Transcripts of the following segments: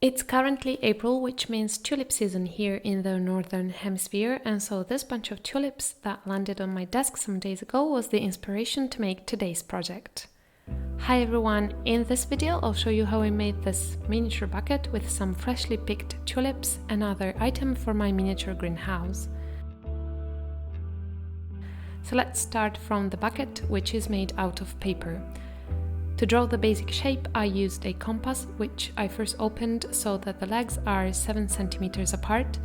It's currently April, which means tulip season here in the Northern Hemisphere, and so this bunch of tulips that landed on my desk some days ago was the inspiration to make today's project. Hi everyone, in this video I'll show you how I made this miniature bucket with some freshly picked tulips, another item for my miniature greenhouse. So let's start from the bucket, which is made out of paper. To draw the basic shape, I used a compass, which I first opened so that the legs are 7 centimeters apart.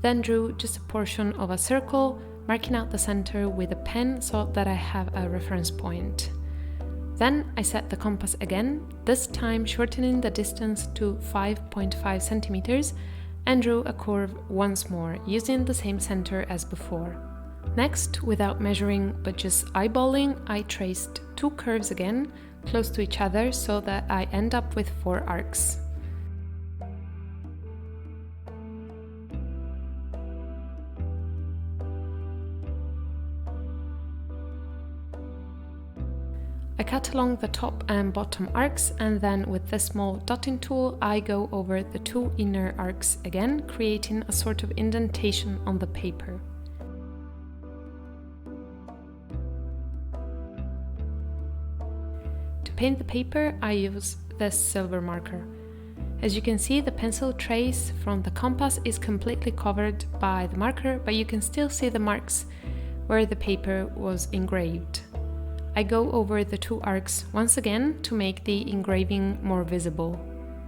Then drew just a portion of a circle, marking out the center with a pen so that I have a reference point. Then I set the compass again, this time shortening the distance to 5.5 centimeters, and drew a curve once more, using the same center as before. Next, without measuring but just eyeballing, I traced 2 curves again, close to each other, so that I end up with 4 arcs. I cut along the top and bottom arcs, and then with the small dotting tool I go over the 2 inner arcs again, creating a sort of indentation on the paper. To paint the paper, I use this silver marker. As you can see, the pencil trace from the compass is completely covered by the marker, but you can still see the marks where the paper was engraved. I go over the 2 arcs once again to make the engraving more visible.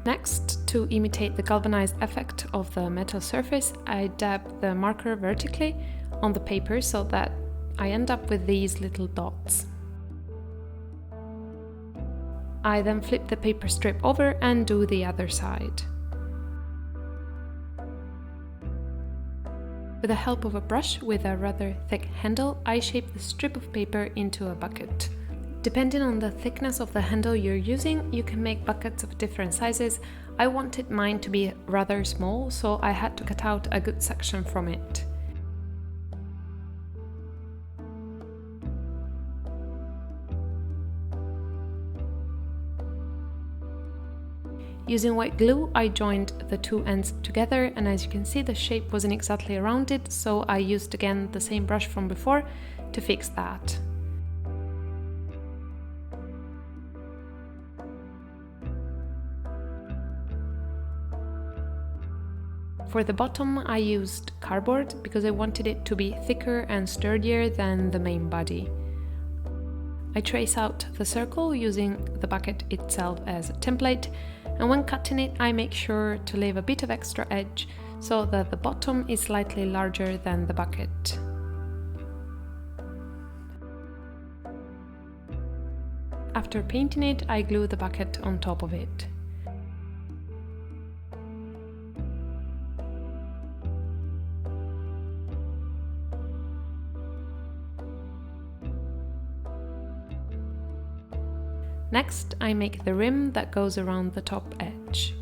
Next, to imitate the galvanized effect of the metal surface, I dab the marker vertically on the paper so that I end up with these little dots. I then flip the paper strip over and do the other side. With the help of a brush with a rather thick handle, I shape the strip of paper into a bucket. Depending on the thickness of the handle you're using, you can make buckets of different sizes. I wanted mine to be rather small, so I had to cut out a good section from it. Using white glue, I joined the 2 ends together, and as you can see, the shape wasn't exactly rounded, so I used again the same brush from before to fix that. For the bottom, I used cardboard because I wanted it to be thicker and sturdier than the main body. I trace out the circle using the bucket itself as a template, and when cutting it I make sure to leave a bit of extra edge so that the bottom is slightly larger than the bucket. After painting it, I glue the bucket on top of it. Next, I make the rim that goes around the top edge.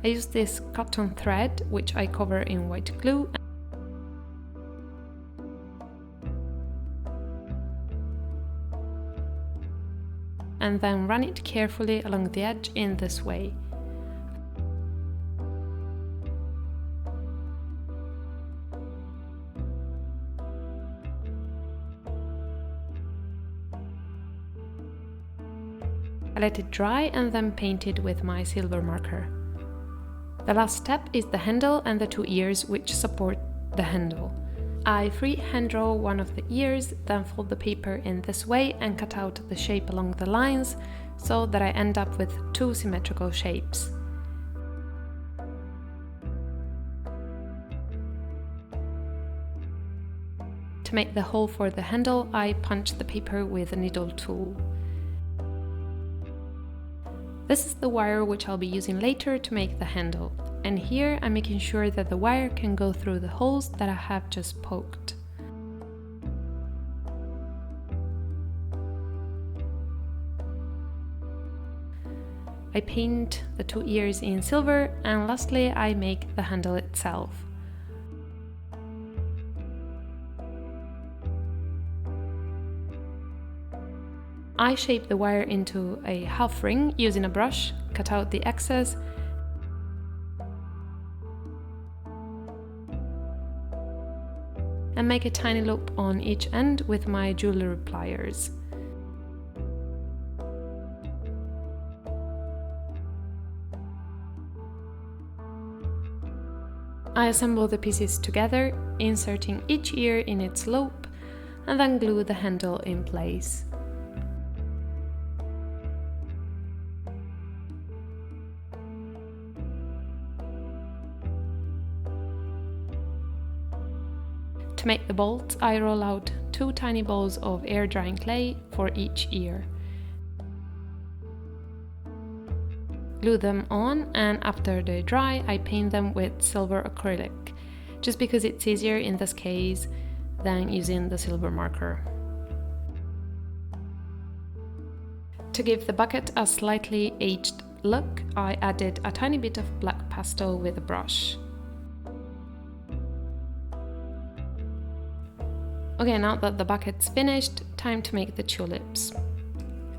I use this cotton thread, which I cover in white glue, and then run it carefully along the edge in this way. I let it dry and then paint it with my silver marker. The last step is the handle and the 2 ears which support the handle. I freehand draw one of the ears, then fold the paper in this way and cut out the shape along the lines so that I end up with 2 symmetrical shapes. To make the hole for the handle, I punch the paper with a needle tool. This is the wire which I'll be using later to make the handle, and here I'm making sure that the wire can go through the holes that I have just poked. I paint the 2 ears in silver, and lastly I make the handle itself. I shape the wire into a half ring using a brush, cut out the excess, and make a tiny loop on each end with my jewelry pliers. I assemble the pieces together, inserting each ear in its loop, and then glue the handle in place. To make the bolts, I roll out 2 tiny balls of air drying clay for each ear. Glue them on, and after they dry, I paint them with silver acrylic, just because it's easier in this case than using the silver marker. To give the bucket a slightly aged look, I added a tiny bit of black pastel with a brush. Okay, now that the bucket's finished, time to make the tulips.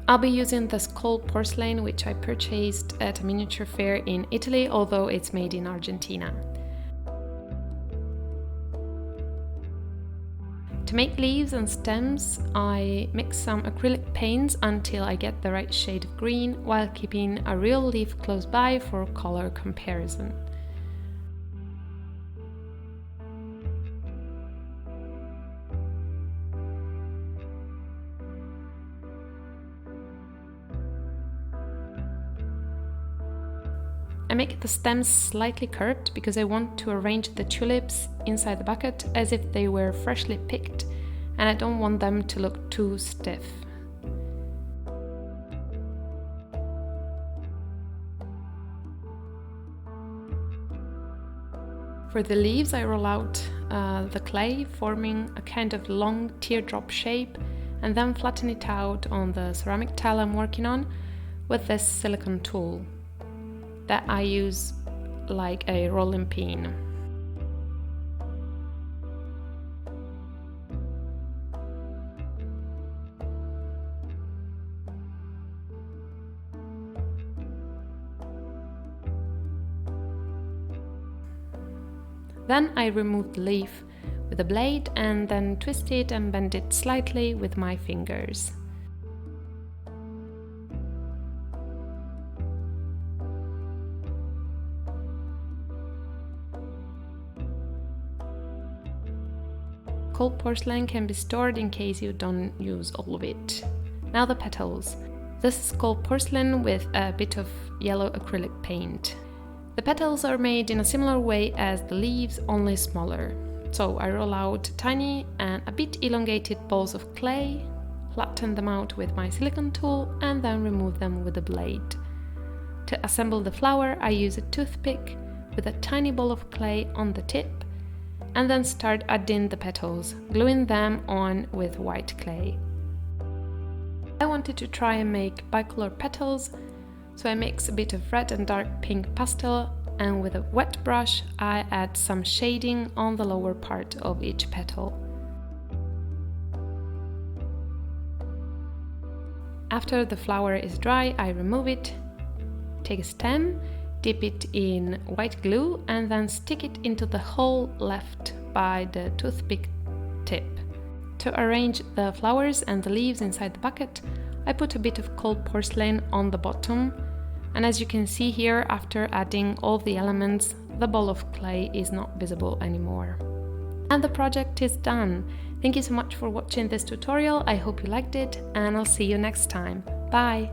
I'll be using this cold porcelain, which I purchased at a miniature fair in Italy, although it's made in Argentina. To make leaves and stems, I mix some acrylic paints until I get the right shade of green, while keeping a real leaf close by for color comparison. I make the stems slightly curved because I want to arrange the tulips inside the bucket as if they were freshly picked, and I don't want them to look too stiff. For the leaves, I roll out the clay, forming a kind of long teardrop shape, and then flatten it out on the ceramic tile I'm working on with this silicone tool that I use like a rolling pin. Then I remove the leaf with a blade and then twist it and bend it slightly with my fingers. Cold porcelain can be stored in case you don't use all of it. Now the petals. This is cold porcelain with a bit of yellow acrylic paint. The petals are made in a similar way as the leaves, only smaller. So I roll out tiny and a bit elongated balls of clay, flatten them out with my silicone tool, and then remove them with a blade. To assemble the flower, I use a toothpick with a tiny ball of clay on the tip, and then start adding the petals, gluing them on with white clay. I wanted to try and make bicolor petals, so I mix a bit of red and dark pink pastel, and with a wet brush I add some shading on the lower part of each petal. After the flower is dry, I remove it, take a stem, dip it in white glue, and then stick it into the hole left by the toothpick tip. To arrange the flowers and the leaves inside the bucket, I put a bit of cold porcelain on the bottom, and as you can see here, after adding all the elements, the ball of clay is not visible anymore. And the project is done. Thank you so much for watching this tutorial. I hope you liked it, and I'll see you next time. Bye!